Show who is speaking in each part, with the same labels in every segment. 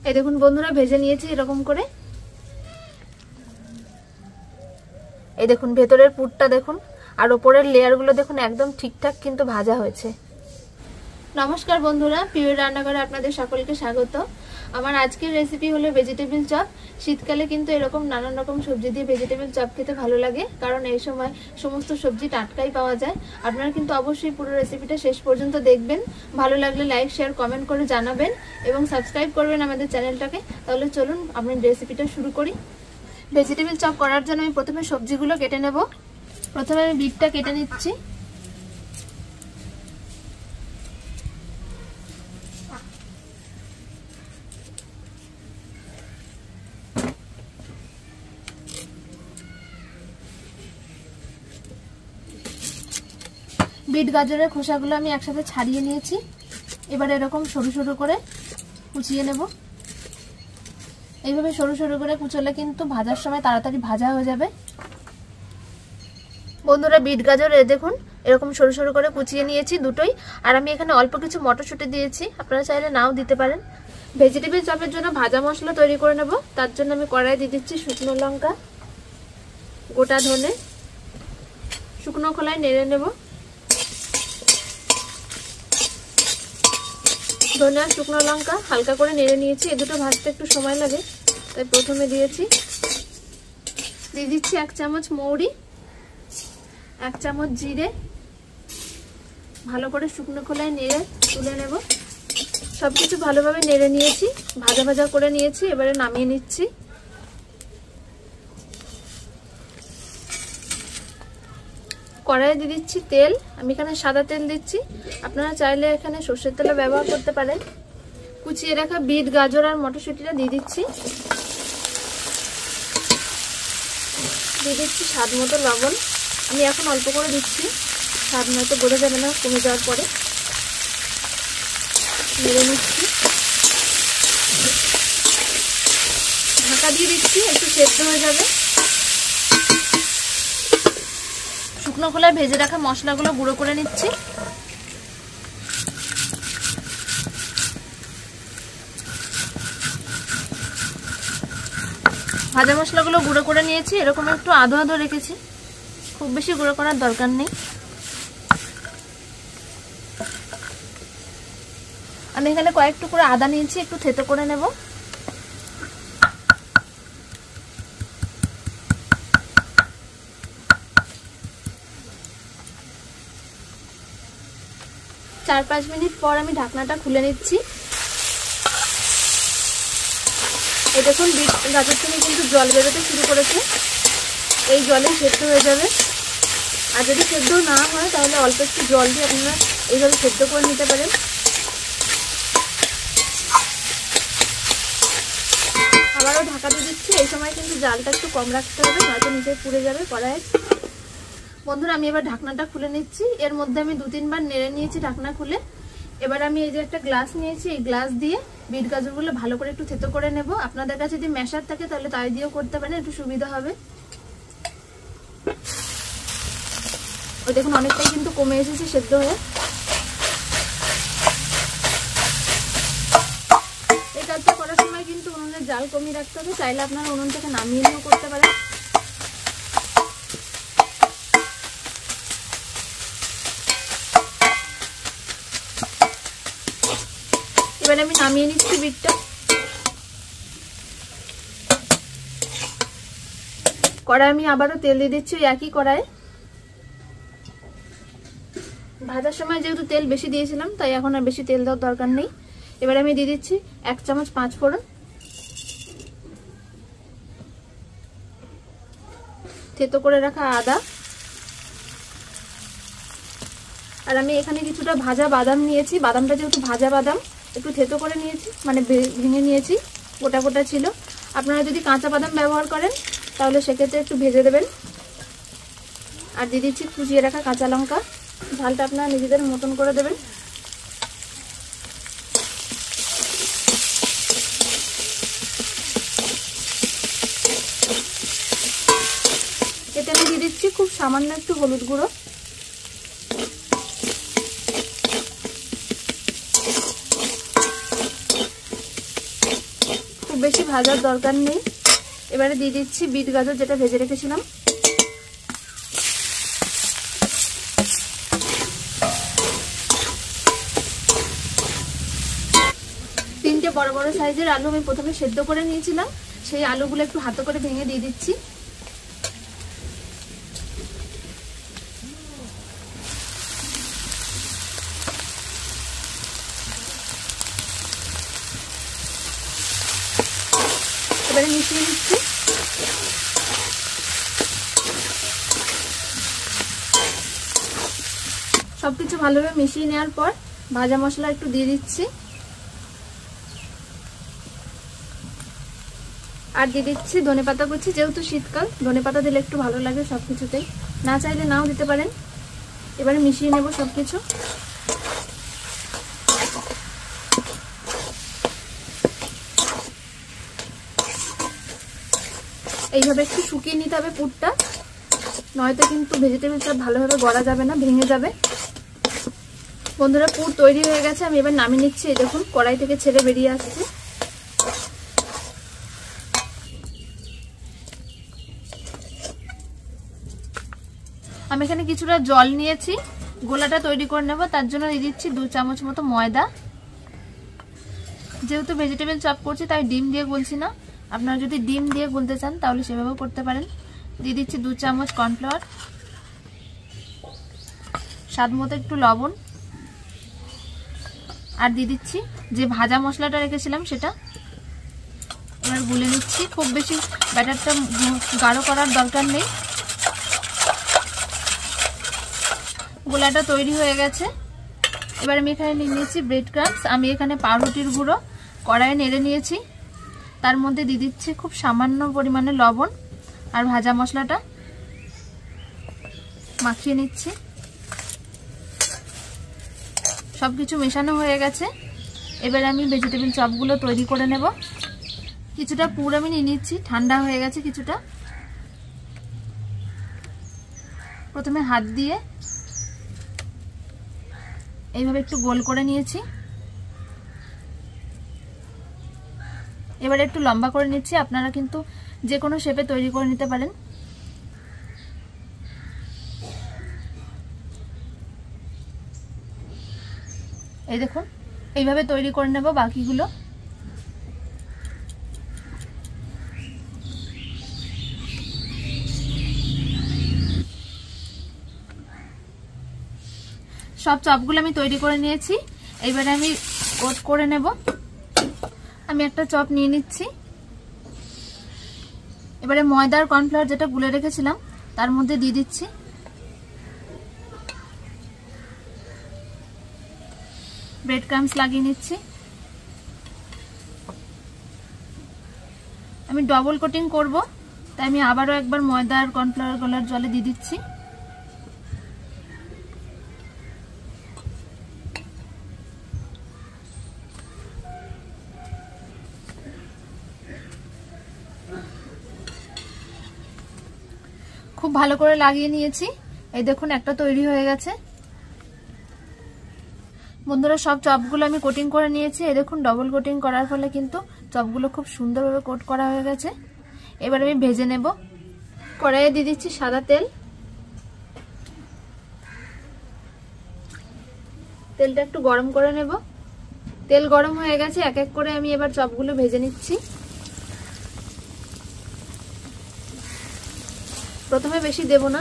Speaker 1: এই দেখুন বন্ধুরা ভেজে নিয়েছি এরকম করে। এই দেখুন ভেতরের পুরটা দেখুন আর উপরের লেয়ারগুলো দেখুন একদম ঠিকঠাক কিন্তু ভাজা হয়েছে। নমস্কার বন্ধুরা, পিওর রান্নাঘরে আপনাদের সকলকে স্বাগত। আমার আজকের রেসিপি হলো ভেজিটেবল চপ। শীতকালে কিন্তু এরকম নানান রকম সবজি দিয়ে ভেজিটেবল চপ খেতে ভালো লাগে, কারণ এই সময় সমস্ত সবজি টাটকাই পাওয়া যায়। আপনারা কিন্তু অবশ্যই পুরো রেসিপিটা শেষ পর্যন্ত দেখবেন। ভালো লাগলে লাইক শেয়ার কমেন্ট করে জানাবেন এবং সাবস্ক্রাইব করবেন আমাদের চ্যানেলটাকে। তাহলে চলুন আমরা রেসিপিটা শুরু করি। ভেজিটেবল চপ করার জন্য আমি প্রথমে সবজিগুলো কেটে নেব। প্রথমে আমি বিটটা কেটে নিচ্ছি। বিট গাজরের খোসাগুলো আমি একসাথে ছাড়িয়ে নিয়েছি। এবার এরকম সরু সরু করে কুচিয়ে নেব। এইভাবে সরু সরু করে কুচলে কিন্তু ভাজার সময় তাড়াতাড়ি ভাজা হয়ে যাবে। বন্ধুরা বিট গাজর দেখুন এরকম সরু সরু করে কুচিয়ে নিয়েছি দুটোই। আর আমি এখানে অল্প কিছু মটরশুঁটি দিয়েছি, আপনারা চাইলে নাও দিতে পারেন। ভেজিটেবল চপের জন্য ভাজা মশলা তৈরি করে নেব। তার জন্য আমি কড়াই দিয়ে দিচ্ছি শুকনো লঙ্কা, গোটা ধনে, শুকনো খোলায় নেড়ে নেব। ধনে আর শুকনো লঙ্কা হালকা করে নেড়ে নিয়েছি। এ দুটো ভাজতে একটু সময় লাগে, তাই প্রথমে দিয়ে দিচ্ছি 1 চামচ মৌরি, 1 চামচ জিরে। ভালো করে শুকনো খোলায় নেড়ে তুলে নেব। সবকিছু ভালোভাবে নেড়ে নিয়েছি, ভাজা ভাজা করে নিয়েছি। এবারে নামিয়ে নিচ্ছি। কড়াইয়ে দিয়ে দিচ্ছি তেল। আমি এখানে সাদা তেল দিচ্ছি, আপনারা চাইলে এখানে সর্ষের তেলও ব্যবহার করতে পারেন। কুচিয়ে রাখা বিট গাজর আর মটরশুঁটিটা দিয়ে দিচ্ছি। দিয়ে দিচ্ছি স্বাদ মতো লবণ। আমি এখন অল্প করে দিচ্ছি, স্বাদ নয়তো বোঝা যাবে না কমে যাওয়ার পরে। নেড়ে নিচ্ছি, ঢাকা দিয়ে দিচ্ছি, একটু সেদ্ধ হয়ে যাবে। শুকনো খোলায় ভেজে রাখা মশলাগুলো গুঁড়ো করে নিচ্ছি। ভাজা মশলাগুলো গুঁড়ো করে নিয়েছি। এরকম একটু আধো আধো রেখেছি, খুব বেশি গুঁড়ো করার দরকার নেই। আমি এখানে কয়েক টুকরো আদা নিয়েছি, একটু থেতো করে নেব। চার 5 মিনিট পর আমি ঢাকনাটা খুলে নিচ্ছি। এই দেখুন বিট গাজর থেকে কিন্তু জল বেরোতে শুরু করেছে। এই জলে সেদ্ধ হয়ে যাবে। আর যদি সেদ্ধ না হয় তাহলে অল্প একটু জল দিয়ে আপনারা এইভাবে সেদ্ধ করে নিতে পারেন। আবারও ঢাকা দিয়ে দিচ্ছি। এই সময় কিন্তু জালটা একটু কম রাখতে হবে, নয়তো নিচে পুড়ে যাবে কড়াইয়ে। বন্ধুরা আমি এবার ঢাকনাটা খুলে নিচ্ছি। এর মধ্যে আমি 2-3 বার নেড়ে নিয়েছি ঢাকনা খুলে। এবার আমি এই যে একটা গ্লাস নিয়েছি, এই গ্লাস দিয়ে বিট গাজরগুলো ভালো করে একটু থেতো করে নেব। আপনাদের কাছে যদি ম্যাশার থাকে তাহলে তাই দিয়েও করতে পারেন, একটু সুবিধা হবে। ওই দেখুন অনেকটাই কিন্তু কমে এসেছে সেদ্ধ হয়ে। এই কাজটা করার সময় কিন্তু উনুনের জাল কমিয়ে রাখতে হবে, চাইলে আপনারা উনুন থেকে নামিয়ে নিয়েও করতে পারেন। এবার আমি নামিয়ে নিচ্ছি বিটটা। কড়াই আমি আবারও তেল দিয়ে দিচ্ছি ওই একই কড়াই। ভাজার সময় যেহেতু তেল বেশি দিয়েছিলাম তাই এখন আর বেশি তেল দেওয়ার দরকার নেই। এবার আমি দিয়ে দিচ্ছি 1 চামচ 5 ফোড়ন, থেতো করে রাখা আদা। আর আমি এখানে কিছুটা ভাজা বাদাম নিয়েছি। বাদামটা যেহেতু ভাজা বাদাম একটু থেতো করে নিয়েছি, মানে ভেঙে নিয়েছি, গোটা গোটা ছিল। আপনারা যদি কাঁচা বাদাম ব্যবহার করেন তাহলে সেক্ষেত্রে একটু ভেজে দেবেন। আর দিয়ে দিচ্ছি কুচিয়ে রাখা কাঁচা লঙ্কা। ঝালটা আপনারা নিজেদের মতন করে দেবেন। এতে আমি দিয়ে দিচ্ছি খুব সামান্য একটু হলুদ গুঁড়ো। খুব বেশি ভাজার দরকার নেই। এবারে দিয়ে দিচ্ছি বিট গাজর যেটা ভেজে রেখেছিলাম। তিনটে বড় বড় সাইজের আলু আমি প্রথমে সেদ্ধ করে নিয়েছিলাম, সেই আলুগুলো একটু হাতে করে ভেঙে দিয়ে দিচ্ছি। এবারে মিশিয়ে নিচ্ছি। সবকিছু ভালোভাবে মিশিয়ে নেওয়ার পর ভাজা মশলা একটু দিয়ে দিচ্ছি, আর দিয়ে দিচ্ছি ধনেপাতা কুচি। যেহেতু শীতকাল, ধনেপাতা দিলে একটু ভালো লাগে সবকিছুতেই, না চাইলে নাও দিতে পারেন। এবারে মিশিয়ে নেব সবকিছু। এইভাবে একটু শুকিয়ে নিতে হবে পুরটা, নয়তো কিন্তু ভেজিটেবল চপ ভালোভাবে গড়া যাবে না, ভেঙে যাবে। বন্ধুরা পুর তৈরি হয়ে গেছে, আমি এবার নামিয়ে নিচ্ছি। এই দেখুন কড়াই থেকে ছেড়ে বেরিয়ে আসছে। আমি এখানে কিছুটা জল নিয়েছি, গোলাটা তৈরি করে নেব। তার জন্য দিয়ে দিচ্ছি 2 চামচ মতো ময়দা। যেহেতু ভেজিটেবল চপ করছি তাই ডিম দিয়ে গুলছি না, আপনারা যদি ডিম দিয়ে গুলতে চান তাহলে সেভাবেও করতে পারেন। দিয়ে দিচ্ছি 2 চামচ কর্নফ্লাওয়ার, স্বাদ মতো একটু লবণ, আর দিয়ে দিচ্ছি যে ভাজা মশলাটা রেখেছিলাম সেটা। এবার গুলে নিচ্ছি, খুব বেশি ব্যাটারটা গাঢ় করার দরকার নেই। গোলাটা তৈরি হয়ে গেছে। এবার আমি এখানে নিয়ে নিয়েছি ব্রেড ক্রাম্বস। আমি এখানে পাউরুটির গুঁড়ো কড়াইয়ে নেড়ে নিয়েছি, তার মধ্যে দিয়ে দিচ্ছি খুব সামান্য পরিমাণে লবণ আর ভাজা মশলাটা মাখিয়ে নিচ্ছি। সবকিছু মেশানো হয়ে গেছে। এবার আমি ভেজিটেবল চপগুলো তৈরি করে নেব। কিছুটা পুর আমি নিয়ে নিচ্ছি, ঠান্ডা হয়ে গেছে কিছুটা। প্রথমে হাত দিয়ে এইভাবে একটু গোল করে নিয়েছি। এবারে একটু লম্বা করে নিচ্ছি, আপনারা কিন্তু যে কোনো শেপে তৈরি করে নিতে পারেন। এই দেখুন এইভাবে তৈরি করে নেব বাকিগুলো। সব চপগুলো আমি তৈরি করে নিয়েছি। এবারে আমি কোট করে নেব। আমি একটা চপ নিয়ে নিচ্ছি। এবারে ময়দার কর্নফ্লাওয়ার যেটা গুলে রেখেছিলাম তার মধ্যে দিয়ে দিচ্ছি। ব্রেড ক্রাম্বস লাগিয়ে নিচ্ছি। আমি ডবল কোটিং করব, তাই আমি আবারও একবার ময়দা আর কর্নফ্লাওয়ার গলার জলে দিয়ে দিচ্ছি। খুব ভালো করে লাগিয়ে নিয়েছি। এই দেখুন একটা তৈরি হয়ে গেছে। বন্ধুরা সব চপগুলো আমি কোটিং করে নিয়েছি। এই দেখুন ডবল কোটিং করার ফলে কিন্তু চপগুলো খুব সুন্দরভাবে কোট করা হয়ে গেছে। এবার আমি ভেজে নেব। কড়াইয়ে দিয়ে দিচ্ছি সাদা তেল। তেলটা একটু গরম করে নেব। তেল গরম হয়ে গেছে, এক এক করে আমি এবার চপগুলো ভেজে নিচ্ছি। প্রথমে বেশি দেব না।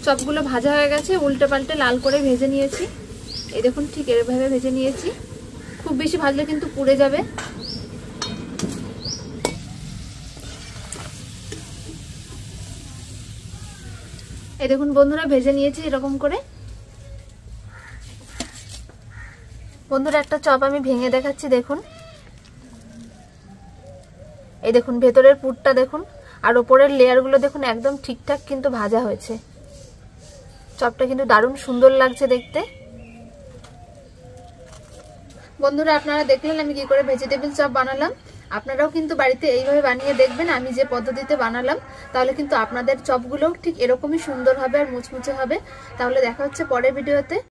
Speaker 1: চপগুলো ভাজা হয়ে গেছে, উল্টে পাল্টে লাল করে ভেজে নিয়েছি। এই দেখুন ঠিক এভাবে ভেজে নিয়েছি। খুব বেশি ভাজলে কিন্তু পুড়ে যাবে। এই দেখুন বন্ধুরা ভেজে নিয়েছি এরকম করে। বন্ধুরা একটা চপ আমি ভেঙে দেখাচ্ছি, দেখুন। এই দেখুন ভেতরের পুরটা দেখুন, আর উপরের লেয়ারগুলো দেখুন একদম ঠিকঠাক কিন্তু ভাজা হয়েছে। চপটা কিন্তু দারুণ সুন্দর লাগছে দেখতে। বন্ধুরা আপনারা দেখলেন আমি কি করে ভেজিটেবল চপ বানালাম। আপনারাও কিন্তু বাড়িতে এইভাবে বানিয়ে দেখবেন, আমি যে পদ্ধতিতে বানালাম, তাহলে কিন্তু আপনাদের চপগুলোও ঠিক এরকমই সুন্দর হবে আর মুচমুচে হবে। তাহলে দেখা হচ্ছে পরের ভিডিওতে।